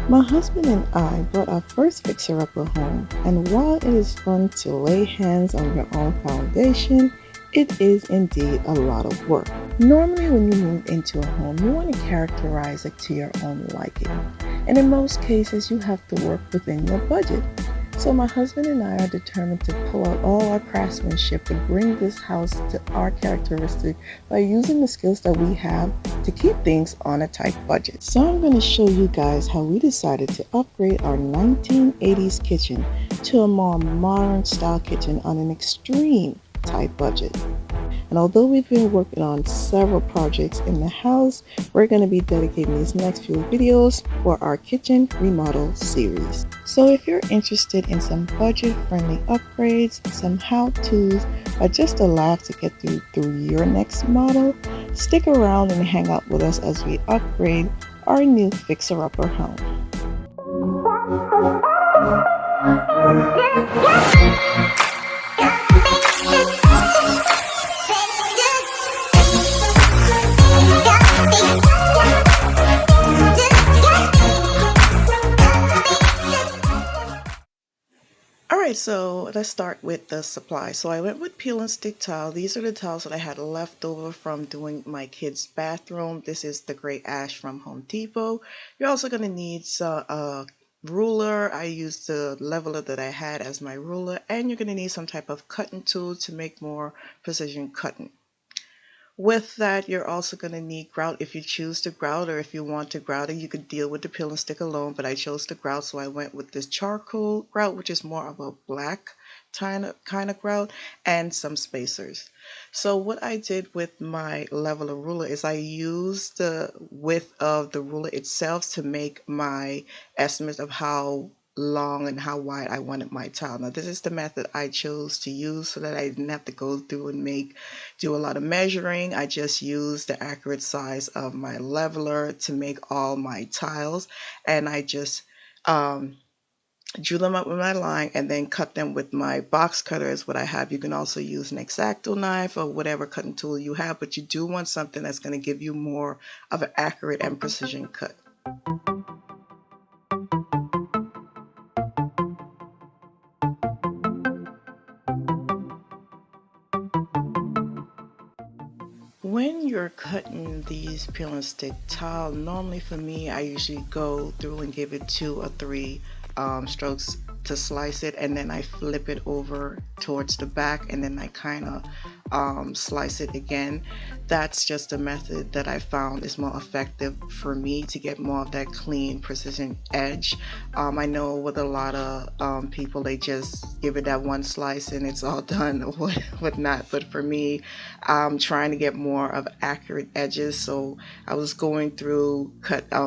My husband and I bought our first fixer-upper home, and while it is fun to lay hands on your own foundation, it is indeed a lot of work. Normally, when you move into a home, you want to characterize it to your own liking, and in most cases, you have to work within your budget. So my husband and I are determined to pull out all our craftsmanship to bring this house to our characteristic by using the skills that we have to keep things on a tight budget. So I'm going to show you guys how we decided to upgrade our 1980s kitchen to a more modern style kitchen on an extreme tight budget. And although we've been working on several projects in the house, we're going to be dedicating these next few videos for our kitchen remodel series. So if you're interested in some budget-friendly upgrades, some how-tos, or just a laugh to get through your next model, stick around and hang out with us as we upgrade our new fixer-upper home. Alright, so let's start with the supply. So I went with peel and stick tile. These are the tiles that I had left over from doing my kids' bathroom. This is the gray ash from Home Depot. You're also going to need a ruler. I used the leveler that I had as my ruler, and you're going to need some type of cutting tool to make more precision cutting. With that, you're also going to need grout if you choose to grout, or if you want to grout it, you could deal with the peel and stick alone, but I chose to grout, so I went with this charcoal grout, which is more of a black kind of grout, and some spacers. So what I did with my leveler ruler is I used the width of the ruler itself to make my estimate of how long and how wide I wanted my tile. Now this is the method I chose to use so that I didn't have to go through and do a lot of measuring. I just used the accurate size of my leveler to make all my tiles, and I just drew them up with my line and then cut them with my box cutter is what I have. You can also use an X-Acto knife or whatever cutting tool you have, but you do want something that's going to give you more of an accurate and precision cut. When you're cutting these peel and stick tile, normally for me, I usually go through and give it 2 or 3 strokes to slice it, and then I flip it over towards the back, and then I kind of slice it again. That's just a method that I found is more effective for me to get more of that clean precision edge. I know with a lot of people, they just give it that one slice and it's all done or whatnot, but for me, I'm trying to get more of accurate edges, so I was going through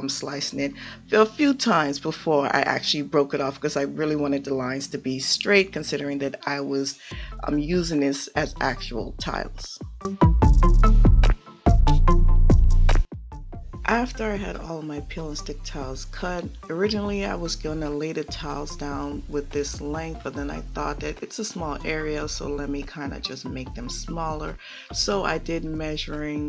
slicing it a few times before I actually broke it off, because I really wanted the lines to be straight, considering that I was using this as actual tiles. After I had all my peel and stick tiles cut, originally I was going to lay the tiles down with this length, but then I thought that it's a small area, so let me kind of just make them smaller. So I did measure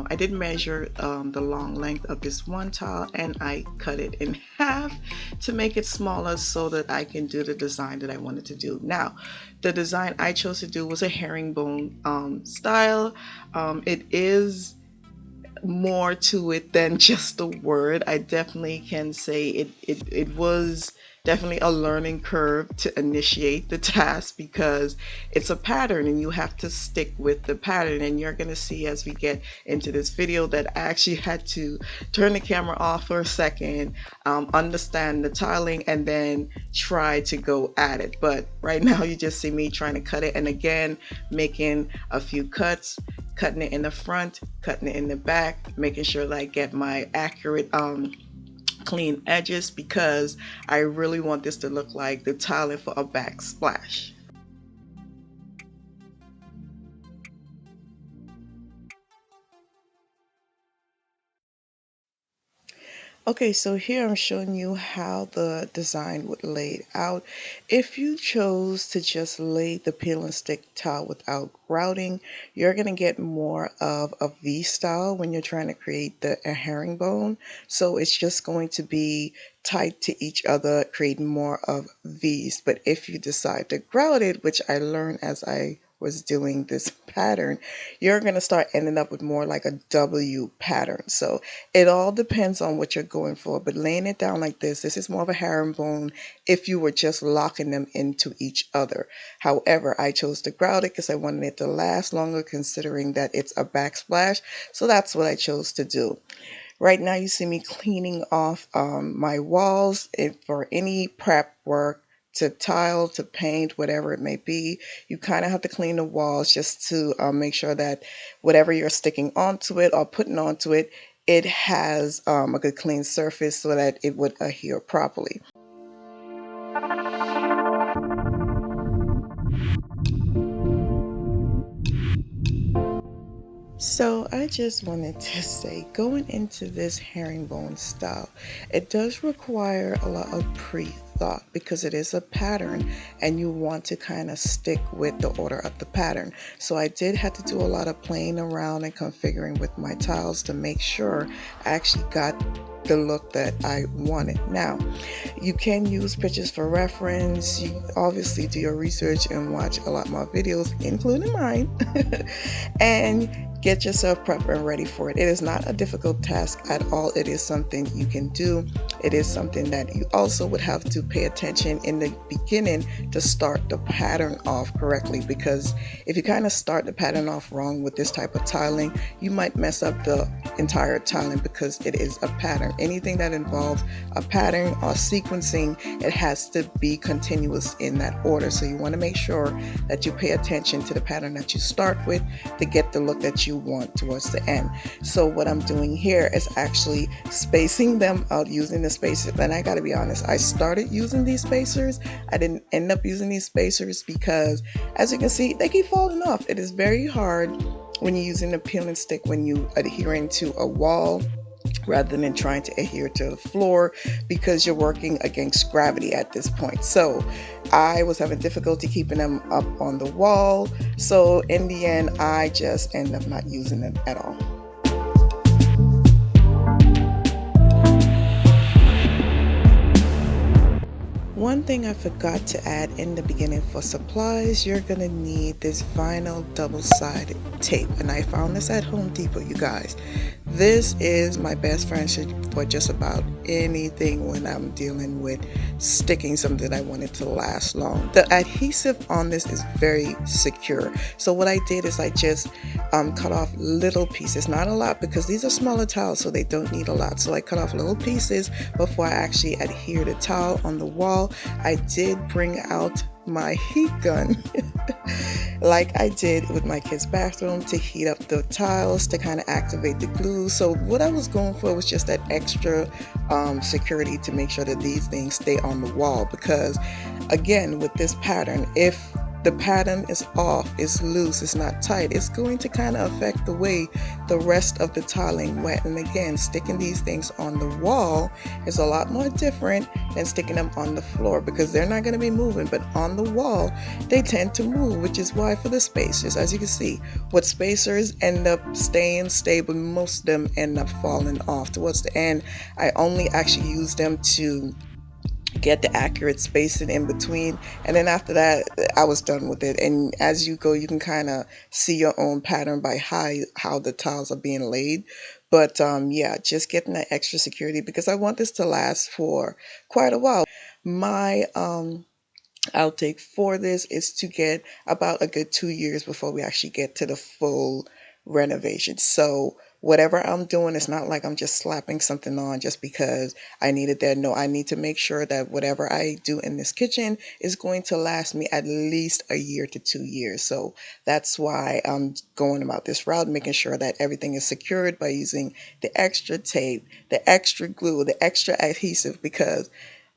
the long length of this one tile, and I cut it in half to make it smaller so that I can do the design that I wanted to do. Now, the design I chose to do was a herringbone style. It is more to it than just a word. I definitely can say it was definitely a learning curve to initiate the task, because it's a pattern and you have to stick with the pattern. And you're going to see as we get into this video that I actually had to turn the camera off for a second, understand the tiling, and then try to go at it. But right now you just see me trying to cut it, and again making a few cuts, cutting it in the front, cutting it in the back, making sure that I get my accurate clean edges, because I really want this to look like the tiling for a backsplash. Okay, so here I'm showing you how the design would lay out. If you chose to just lay the peel and stick tile without grouting, you're going to get more of a V style when you're trying to create a herringbone. So it's just going to be tight to each other, create more of V's. But if you decide to grout it, which I learned as I was doing this pattern, you're going to start ending up with more like a W pattern. So it all depends on what you're going for. But laying it down like this is more of a herringbone if you were just locking them into each other. However, I chose to grout it because I wanted it to last longer, considering that it's a backsplash. So that's what I chose to do. Right now you see me cleaning off my walls for any prep work, to tile, to paint, whatever it may be. You kind of have to clean the walls just to make sure that whatever you're sticking onto it or putting onto it, it has a good clean surface so that it would adhere properly. So I just wanted to say, going into this herringbone style, it does require a lot of pre-thought because it is a pattern and you want to kind of stick with the order of the pattern. So I did have to do a lot of playing around and configuring with my tiles to make sure I actually got the look that I wanted. Now, you can use pictures for reference. You obviously do your research and watch a lot more videos, including mine, and get yourself prepped and ready for it. It is not a difficult task at all. It is something you can do. It is something that you also would have to pay attention in the beginning to start the pattern off correctly, because if you kind of start the pattern off wrong with this type of tiling, you might mess up the entire tiling because it is a pattern. Anything that involves a pattern or sequencing, it has to be continuous in that order. So you want to make sure that you pay attention to the pattern that you start with to get the look that you want towards the end. So what I'm doing here is actually spacing them out using the spacers. And I gotta be honest, I started using these spacers. I didn't end up using these spacers because, as you can see, they keep falling off. It is very hard when you're using a peeling stick, when you adhering to a wall rather than trying to adhere to the floor, because you're working against gravity at this point. So I was having difficulty keeping them up on the wall. So in the end, I just end up not using them at all. One thing I forgot to add in the beginning for supplies, you're gonna need this vinyl double-sided tape, and I found this at Home Depot, you guys. This is my best friend for just about anything when I'm dealing with sticking something I want it to last long. The adhesive on this is very secure. So what I did is I just cut off little pieces, not a lot because these are smaller tiles, so they don't need a lot. So I cut off little pieces before I actually adhere the tile on the wall. I did bring out my heat gun like I did with my kids' bathroom to heat up the tiles to kind of activate the glue. So what I was going for was just that extra security to make sure that these things stay on the wall, because again, with this pattern, if the pattern is off, it's loose, it's not tight, it's going to kind of affect the way the rest of the tiling went. And again, sticking these things on the wall is a lot more different than sticking them on the floor, because they're not going to be moving, but on the wall they tend to move, which is why for the spacers, as you can see, what spacers end up staying stable, most of them end up falling off towards the end. I only actually use them to get the accurate spacing in between, and then after that I was done with it. And as you go, you can kind of see your own pattern by how the tiles are being laid. But yeah, just getting that extra security because I want this to last for quite a while. My outtake for this is to get about a good 2 years before we actually get to the full renovation. So whatever I'm doing, it's not like I'm just slapping something on just because I need it there. No, I need to make sure that whatever I do in this kitchen is going to last me at least a year to 2 years. So that's why I'm going about this route, making sure that everything is secured by using the extra tape, the extra glue, the extra adhesive, because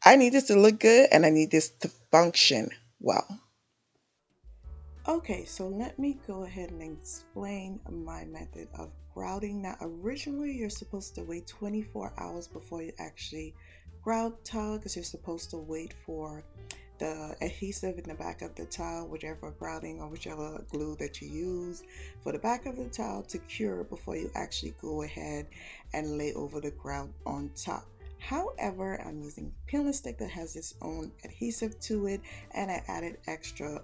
I need this to look good and I need this to function well. Okay, so let me go ahead and explain my method of grouting. Now, originally you're supposed to wait 24 hours before you actually grout tile, because you're supposed to wait for the adhesive in the back of the tile, whichever grouting or whichever glue that you use for the back of the tile, to cure before you actually go ahead and lay over the grout on top. However, I'm using peeling stick that has its own adhesive to it, and I added extra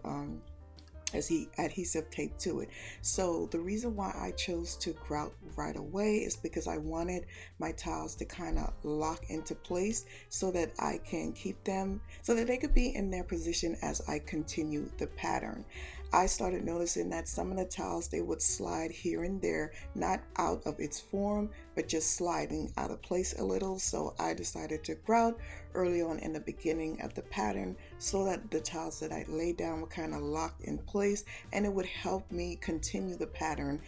as he adhesive tape to it. So the reason why I chose to grout right away is because I wanted my tiles to kind of lock into place so that I can keep them, so that they could be in their position as I continue the pattern. I started noticing that some of the tiles, they would slide here and there, not out of its form, but just sliding out of place a little. So I decided to grout early on in the beginning of the pattern so that the tiles that I laid down were kind of locked in place, and it would help me continue the pattern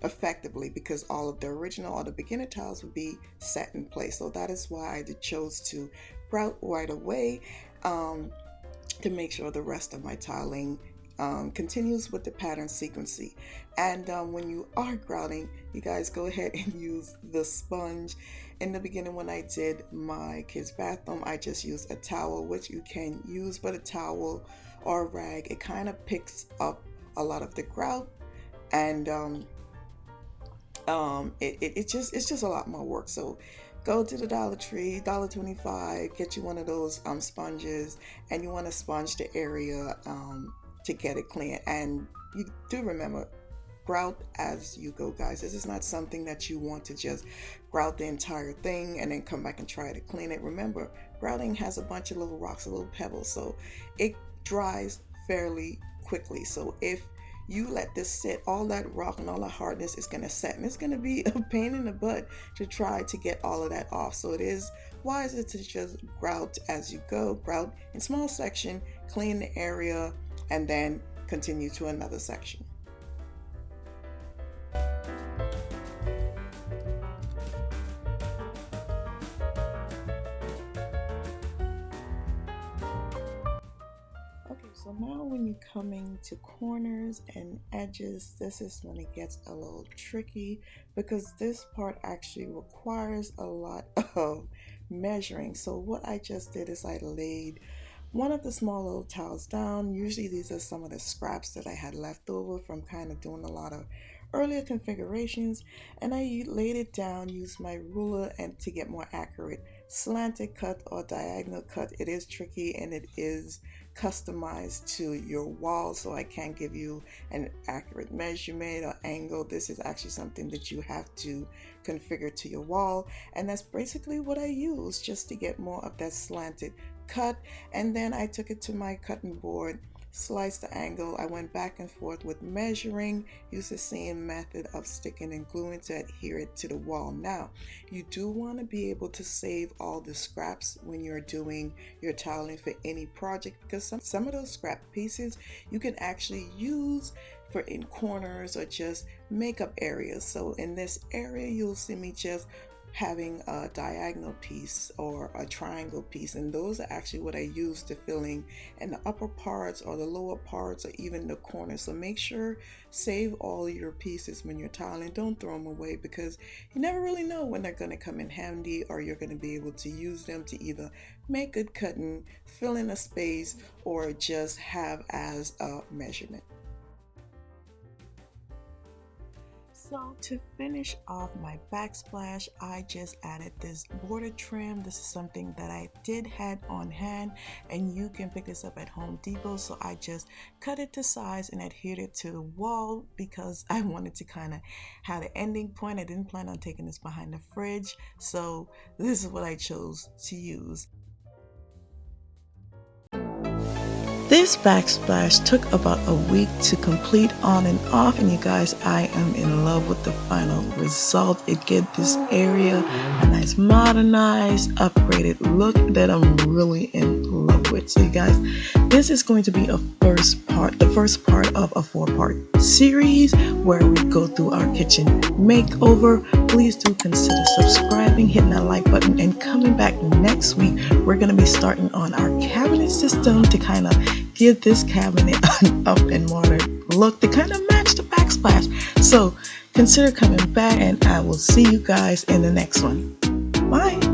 effectively, because all of the original or the beginner tiles would be set in place. So that is why I chose to grout right away, to make sure the rest of my tiling continues with the pattern sequencing. And when you are grouting, you guys go ahead and use the sponge. In the beginning, when I did my kids' bathroom, I just used a towel, which you can use, but a towel or a rag, it kind of picks up a lot of the grout, and it's just a lot more work. So go to the Dollar Tree, $1.25, get you one of those sponges, and you want to sponge the area to get it clean. And you do remember, grout as you go, guys. This is not something that you want to just grout the entire thing and then come back and try to clean it. Remember, grouting has a bunch of little rocks, a little pebbles, so it dries fairly quickly. So if you let this sit, all that rock and all that hardness is going to set, and it's going to be a pain in the butt to try to get all of that off. So it is wiser to just grout as you go, grout in small section, clean the area, and then continue to another section. Okay, so now when you're coming to corners and edges, this is when it gets a little tricky, because this part actually requires a lot of measuring. So what I just did is I laid one of the small little tiles down. Usually these are some of the scraps that I had left over from kind of doing a lot of earlier configurations, and I laid it down, used my ruler, and to get more accurate slanted cut or diagonal cut. It is tricky and it is customized to your wall, so I can't give you an accurate measurement or angle. This is actually something that you have to configure to your wall, and that's basically what I use, just to get more of that slanted cut. And then I took it to my cutting board, sliced the angle. I went back and forth with measuring, used the same method of sticking and gluing to adhere it to the wall. Now, you do want to be able to save all the scraps when you're doing your tiling for any project, because some of those scrap pieces you can actually use for in corners or just makeup areas. So in this area, you'll see me just having a diagonal piece or a triangle piece, and those are actually what I use to fill in the upper parts or the lower parts or even the corners. So make sure, save all your pieces when you're tiling. Don't throw them away, because you never really know when they're going to come in handy, or you're going to be able to use them to either make good cutting, fill in a space, or just have as a measurement. So to finish off my backsplash, I just added this border trim. This is something that I did had on hand, and you can pick this up at Home Depot. So I just cut it to size and adhered it to the wall, because I wanted to kind of have an ending point. I didn't plan on taking this behind the fridge, so this is what I chose to use. This backsplash took about a week to complete on and off, and you guys, I am in love with the final result. It gives this area a nice modernized, upgraded look that I'm really in love with. So you guys, this is going to be the first part of a 4-part series where we go through our kitchen makeover. Please do consider subscribing, hitting that like button, and coming back next week. We're going to be starting on our cabinet system to kind of give this cabinet an up and modern look to kind of match the backsplash. So consider coming back, and I will see you guys in the next one. Bye.